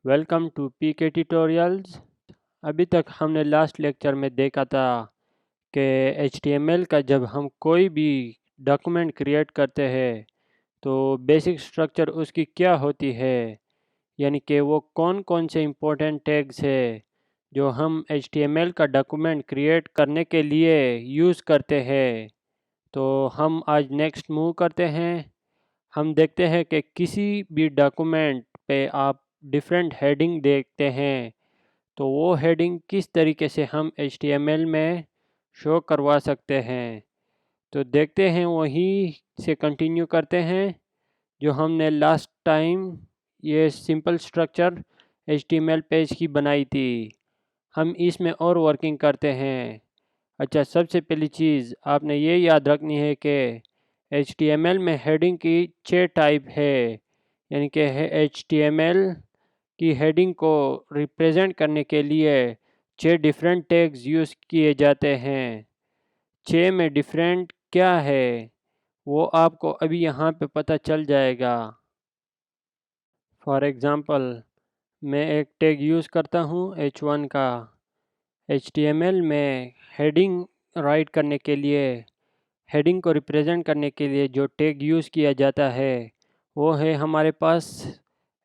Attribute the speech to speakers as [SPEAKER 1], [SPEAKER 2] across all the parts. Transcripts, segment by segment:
[SPEAKER 1] Welcome to PK tutorials. अभी तक हमने लास्ट लेक्चर में देखा था कि HTML का जब हम कोई भी डॉक्यूमेंट क्रिएट करते हैं तो बेसिक स्ट्रक्चर उसकी क्या होती है, यानी कि वो कौन कौन से इम्पोर्टेंट टैग्स है जो हम HTML का डॉक्यूमेंट क्रिएट करने के लिए यूज़ करते हैं। तो हम आज नेक्स्ट मूव करते हैं। हम देखते हैं कि किसी भी डॉक्यूमेंट पे आप डिफरेंट हेडिंग देखते हैं तो वो हेडिंग किस तरीके से हम HTML में शो करवा सकते हैं। तो देखते हैं, वहीं से कंटिन्यू करते हैं जो हमने लास्ट टाइम ये सिंपल स्ट्रक्चर HTML पेज की बनाई थी। हम इसमें और वर्किंग करते हैं। अच्छा, सबसे पहली चीज़ आपने ये याद रखनी है कि HTML में हेडिंग की 6 टाइप है, यानी कि HTML की हेडिंग को रिप्रेजेंट करने के लिए 6 डिफरेंट टैग्स यूज़ किए जाते हैं। 6 में डिफरेंट क्या है वो आपको अभी यहाँ पे पता चल जाएगा। फॉर एग्ज़ाम्पल, मैं एक टैग यूज़ करता हूँ H1 का। HTML में हेडिंग राइट करने के लिए, हेडिंग को रिप्रेजेंट करने के लिए जो टैग यूज़ किया जाता है वो है हमारे पास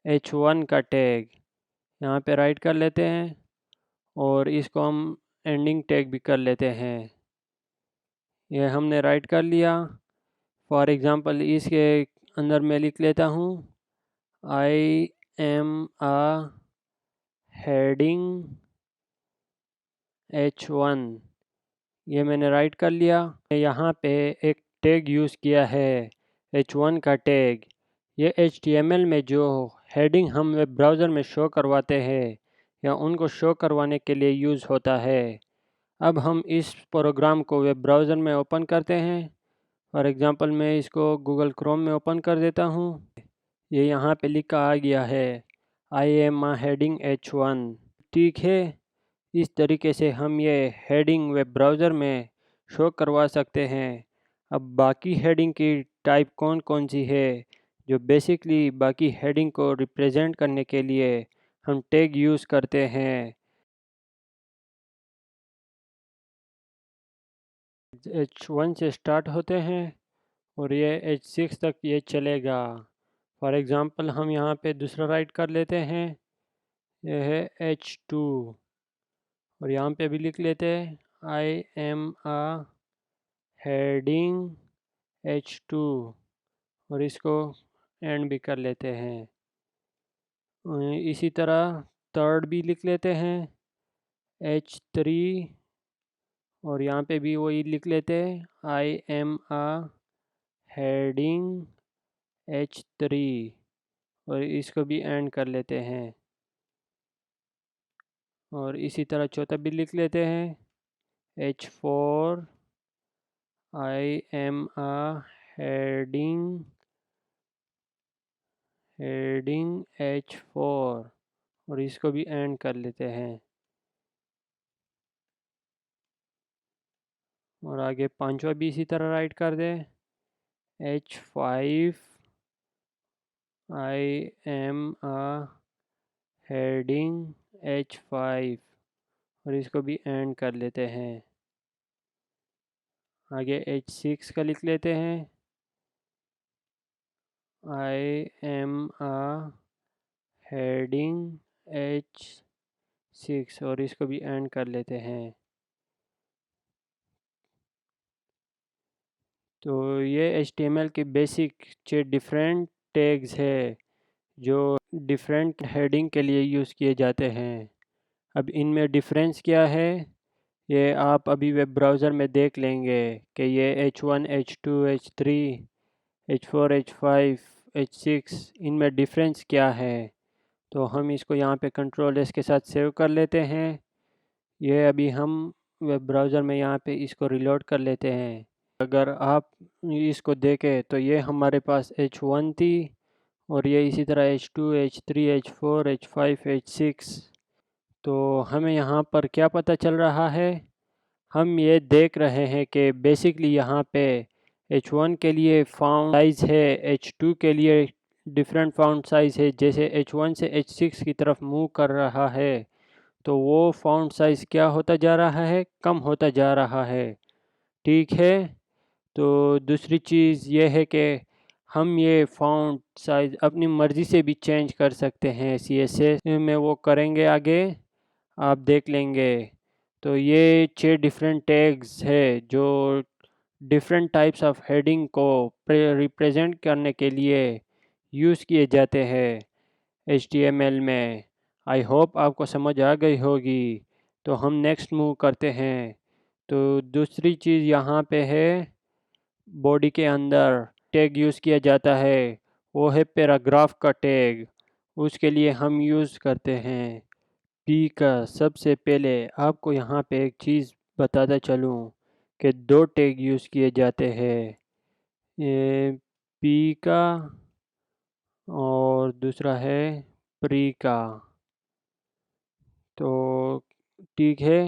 [SPEAKER 1] H1 का टैग। यहाँ पे राइट कर लेते हैं और इसको हम एंडिंग टैग भी कर लेते हैं। ये हमने राइट कर लिया। फॉर एग्ज़ाम्पल, इसके अंदर मैं लिख लेता हूँ I am uh heading H1। ये मैंने राइट कर लिया। यहाँ पे एक टैग यूज़ किया है H1 का टैग। ये HTML में जो हेडिंग हम वेब ब्राउज़र में शो करवाते हैं या उनको शो करवाने के लिए यूज़ होता है। अब हम इस प्रोग्राम को वेब ब्राउज़र में ओपन करते हैं। फॉर एग्ज़ाम्पल, मैं इसको गूगल क्रोम में ओपन कर देता हूँ। ये यहाँ पे लिखा आ गया है I am uh heading H1। ठीक है, इस तरीके से हम ये हेडिंग वेब ब्राउज़र में शो करवा सकते हैं। अब बाकी हेडिंग की टाइप कौन कौन सी है जो बेसिकली बाकी हेडिंग को रिप्रेजेंट करने के लिए हम टैग यूज़ करते हैं। H1 से स्टार्ट होते हैं और ये H6 तक ये चलेगा। फॉर एग्ज़ाम्पल, हम यहाँ पे दूसरा राइट कर लेते हैं, ये है H2 और यहाँ पे भी लिख लेते हैं I am uh heading H2 और इसको एंड भी कर लेते हैं। इसी तरह थर्ड भी लिख लेते हैं H3 और यहाँ पे भी वही लिख लेते हैं I am uh heading H3 और इसको भी एंड कर लेते हैं। और इसी तरह चौथा भी लिख लेते हैं H4 I am uh heading H4 और इसको भी एंड कर लेते हैं। और आगे पांचवा भी इसी तरह राइट कर दें H5 I am uh heading H5 और इसको भी एंड कर लेते हैं। आगे H6 का लिख लेते हैं I am uh heading H6 और इसको भी एंड कर लेते हैं। तो ये HTML के बेसिक 6 डिफरेंट टैग्स है जो डिफरेंट हेडिंग के लिए यूज़ किए जाते हैं। अब इनमें डिफरेंस क्या है ये आप अभी वेब ब्राउज़र में देख लेंगे कि ये H1, H2, H3, H4, H5, H6 इनमें डिफरेंस क्या है। तो हम इसको यहाँ पे कंट्रोल एस के साथ सेव कर लेते हैं। ये अभी हम वेब ब्राउज़र में यहाँ पे इसको रिलोड कर लेते हैं। अगर आप इसको देखें तो ये हमारे पास H1 थी और ये इसी तरह H2, H3, H4, H5, H6। तो हमें यहाँ पर क्या पता चल रहा है, हम ये देख रहे हैं कि बेसिकली यहाँ पे H1 के लिए फाउंड साइज़ है H2 के लिए डिफरेंट फ़ॉन्ट साइज़ है, जैसे H1 से H6 की तरफ मूव कर रहा है तो वो फ़ॉन्ट साइज़ क्या होता जा रहा है, कम होता जा रहा है। ठीक है, तो दूसरी चीज़ ये है कि हम ये फ़ॉन्ट साइज़ अपनी मर्ज़ी से भी चेंज कर सकते हैं। CSS में वो करेंगे आगे, आप देख लेंगे। तो ये 6 डिफरेंट टैग्स है जो डिफरेंट टाइप्स ऑफ हेडिंग को रिप्रेजेंट करने के लिए यूज़ किए जाते हैं HTML में। आई होप आपको समझ आ गई होगी। तो हम नेक्स्ट मूव करते हैं। तो दूसरी चीज़ यहाँ पे है, बॉडी के अंदर टैग यूज़ किया जाता है, वो है पैराग्राफ का टैग। उसके लिए हम यूज़ करते हैं पी का। सबसे पहले आपको यहाँ पे एक चीज़ बताता चलूँ कि दो टैग यूज़ किए जाते हैं, ये पी का और दूसरा है प्री का। तो ठीक है,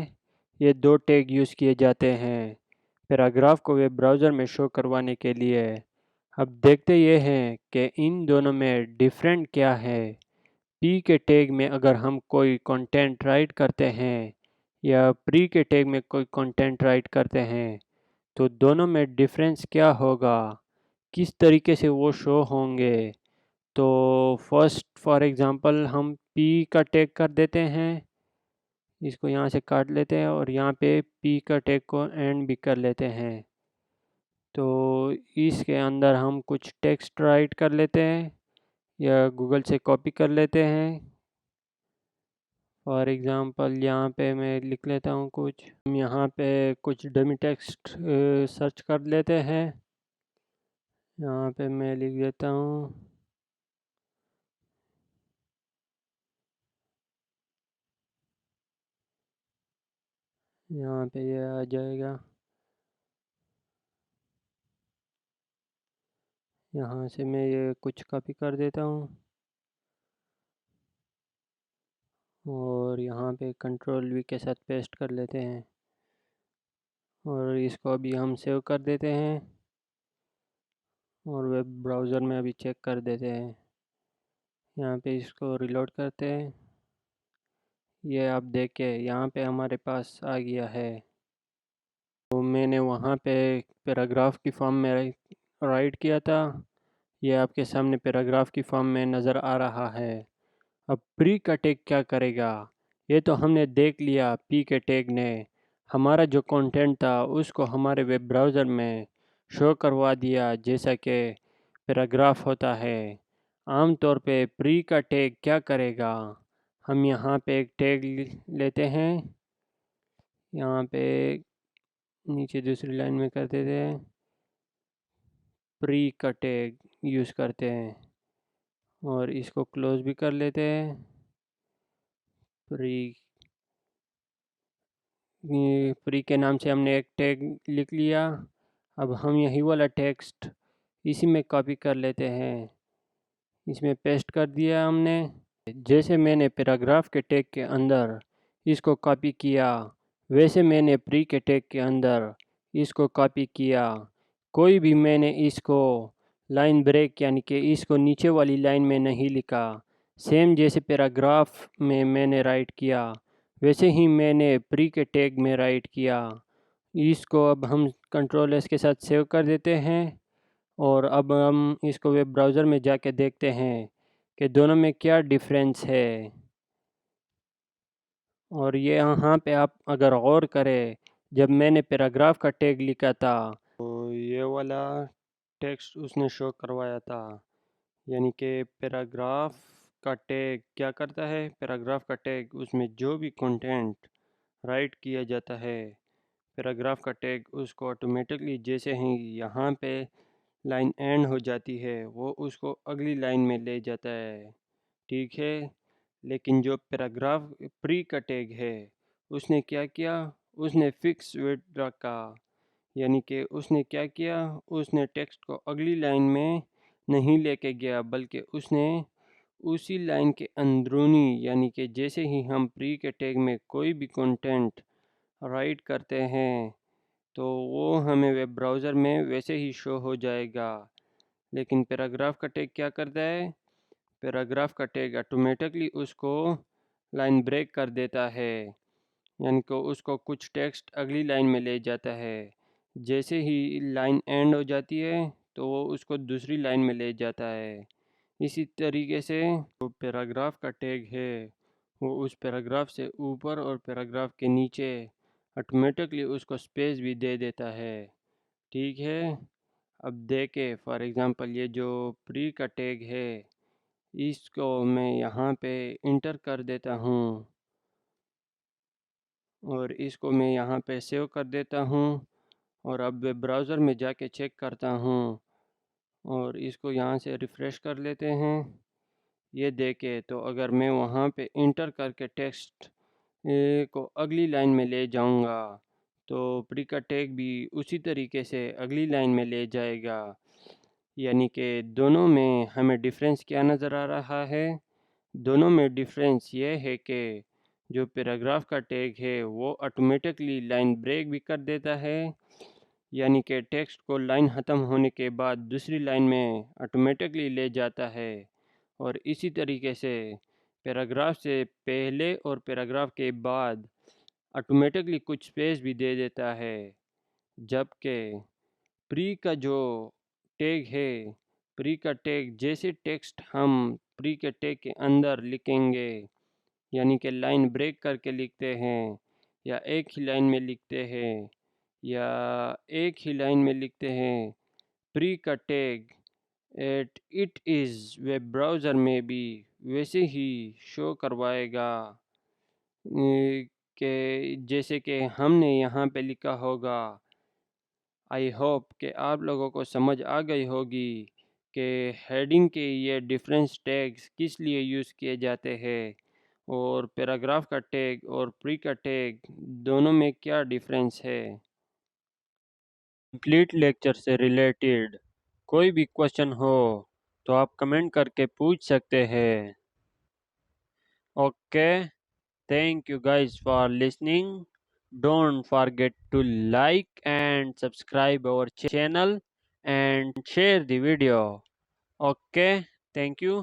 [SPEAKER 1] ये दो टैग यूज़ किए जाते हैं पैराग्राफ को वेब ब्राउज़र में शो करवाने के लिए। अब देखते ये हैं कि इन दोनों में डिफरेंट क्या है। पी के टैग में अगर हम कोई कंटेंट राइट करते हैं या प्री के टैग में कोई कंटेंट राइट करते हैं तो दोनों में डिफरेंस क्या होगा, किस तरीके से वो शो होंगे। तो फर्स्ट फॉर एग्ज़ाम्पल हम पी का टैग कर देते हैं, इसको यहाँ से काट लेते हैं और यहाँ पे पी का टैग को एंड भी कर लेते हैं। तो इसके अंदर हम कुछ टेक्स्ट राइट कर लेते हैं या गूगल से कॉपी कर लेते हैं। फॉर एग्ज़ाम्पल यहाँ पे मैं लिख लेता हूँ कुछ, हम यहाँ पे कुछ डमी टेक्स्ट सर्च कर लेते हैं। यहाँ पे मैं लिख देता हूँ यहाँ पे ये आ जाएगा। यहाँ से मैं ये कुछ कॉपी कर देता हूँ और यहाँ पे कंट्रोल वी के साथ पेस्ट कर लेते हैं और इसको अभी हम सेव कर देते हैं और वेब ब्राउज़र में अभी चेक कर देते हैं। यहाँ पे इसको रिलोड करते हैं, ये आप देखें यहाँ पे हमारे पास आ गया है। तो मैंने वहाँ पे पैराग्राफ की फॉर्म में राइट किया था, ये आपके सामने पैराग्राफ की फॉर्म में नज़र आ रहा है। अब प्री का टैग क्या करेगा, ये तो हमने देख लिया। पी के टैग ने हमारा जो कंटेंट था उसको हमारे वेब ब्राउज़र में शो करवा दिया जैसा कि पैराग्राफ होता है। आमतौर पे प्री का टैग क्या करेगा, हम यहाँ पे एक टैग लेते हैं, यहाँ पे नीचे दूसरी लाइन में कर देते हैं, प्री का टैग यूज़ करते हैं और इसको क्लोज भी कर लेते हैं। प्री के नाम से हमने एक टैग लिख लिया। अब हम यही वाला टेक्स्ट इसी में कॉपी कर लेते हैं, इसमें पेस्ट कर दिया हमने। जैसे मैंने पैराग्राफ के टैग के अंदर इसको कॉपी किया वैसे मैंने प्री के टैग के अंदर इसको कॉपी किया। कोई भी मैंने इसको लाइन ब्रेक यानी कि इसको नीचे वाली लाइन में नहीं लिखा। सेम जैसे पैराग्राफ में मैंने राइट किया वैसे ही मैंने प्री के टैग में राइट किया। इसको अब हम कंट्रोल एस के साथ सेव कर देते हैं और अब हम इसको वेब ब्राउज़र में जाके देखते हैं कि दोनों में क्या डिफरेंस है। और ये यहाँ पे आप अगर गौर करें, जब मैंने पैराग्राफ का टैग लिखा था तो ये वाला टेक्स्ट उसने शो करवाया था, यानी कि पैराग्राफ का टैग क्या करता है, पैराग्राफ का टैग उसमें जो भी कंटेंट राइट किया जाता है पैराग्राफ का टैग उसको ऑटोमेटिकली जैसे ही यहाँ पे लाइन एंड हो जाती है वो उसको अगली लाइन में ले जाता है। ठीक है, लेकिन जो पैराग्राफ प्री का टैग है उसने क्या किया, उसने फिक्स वेट रखा, यानी कि उसने क्या किया, उसने टेक्स्ट को अगली लाइन में नहीं लेके गया बल्कि उसने उसी लाइन के अंदरूनी यानी कि जैसे ही हम प्री के टैग में कोई भी कंटेंट राइट करते हैं तो वो हमें वेब ब्राउज़र में वैसे ही शो हो जाएगा। लेकिन पैराग्राफ का टैग क्या करता है, पैराग्राफ का टैग ऑटोमेटिकली उसको लाइन ब्रेक कर देता है, यानी कि उसको कुछ टेक्स्ट अगली लाइन में ले जाता है। जैसे ही लाइन एंड हो जाती है तो वो उसको दूसरी लाइन में ले जाता है। इसी तरीके से जो पैराग्राफ का टैग है वो उस पैराग्राफ से ऊपर और पैराग्राफ के नीचे ऑटोमेटिकली उसको स्पेस भी दे देता है। ठीक है, अब देखें फॉर एग्ज़ाम्पल ये जो प्री का टैग है इसको मैं यहाँ पे इंटर कर देता हूँ और इसको मैं यहाँ पे सेव कर देता हूँ और अब वेब ब्राउज़र में जाके चेक करता हूँ और इसको यहाँ से रिफ़्रेश कर लेते हैं। ये देखें तो अगर मैं वहाँ पे इंटर करके टेक्स्ट को अगली लाइन में ले जाऊँगा तो प्री का टैग भी उसी तरीके से अगली लाइन में ले जाएगा। यानी कि दोनों में हमें डिफरेंस क्या नज़र आ रहा है? दोनों में डिफरेंस ये है कि जो पैराग्राफ का टैग है वो ऑटोमेटिकली लाइन ब्रेक भी कर देता है, यानी कि टेक्स्ट को लाइन ख़त्म होने के बाद दूसरी लाइन में ऑटोमेटिकली ले जाता है। और इसी तरीके से पैराग्राफ से पहले और पैराग्राफ के बाद ऑटोमेटिकली कुछ स्पेस भी दे देता है। जबकि प्री का जो टैग है, प्री का टैग जैसे टेक्स्ट हम प्री के टैग के अंदर लिखेंगे, यानी कि लाइन ब्रेक करके लिखते हैं या एक ही लाइन में लिखते हैं या एक ही लाइन में लिखते हैं, प्री का tag at it is web browser में भी वैसे ही शो करवाएगा कि जैसे कि हमने यहाँ पे लिखा होगा। आई होप कि आप लोगों को समझ आ गई होगी कि हेडिंग के ये डिफरेंस टैग्स किस लिए यूज़ किए जाते हैं और पैराग्राफ का टैग और प्री का टैग दोनों में क्या डिफरेंस है। कंप्लीट लेक्चर से रिलेटेड कोई भी क्वेश्चन हो तो आप कमेंट करके पूछ सकते हैं। Okay, thank you guys for listening. Don't forget to like and subscribe our channel and share the video. Okay, thank you.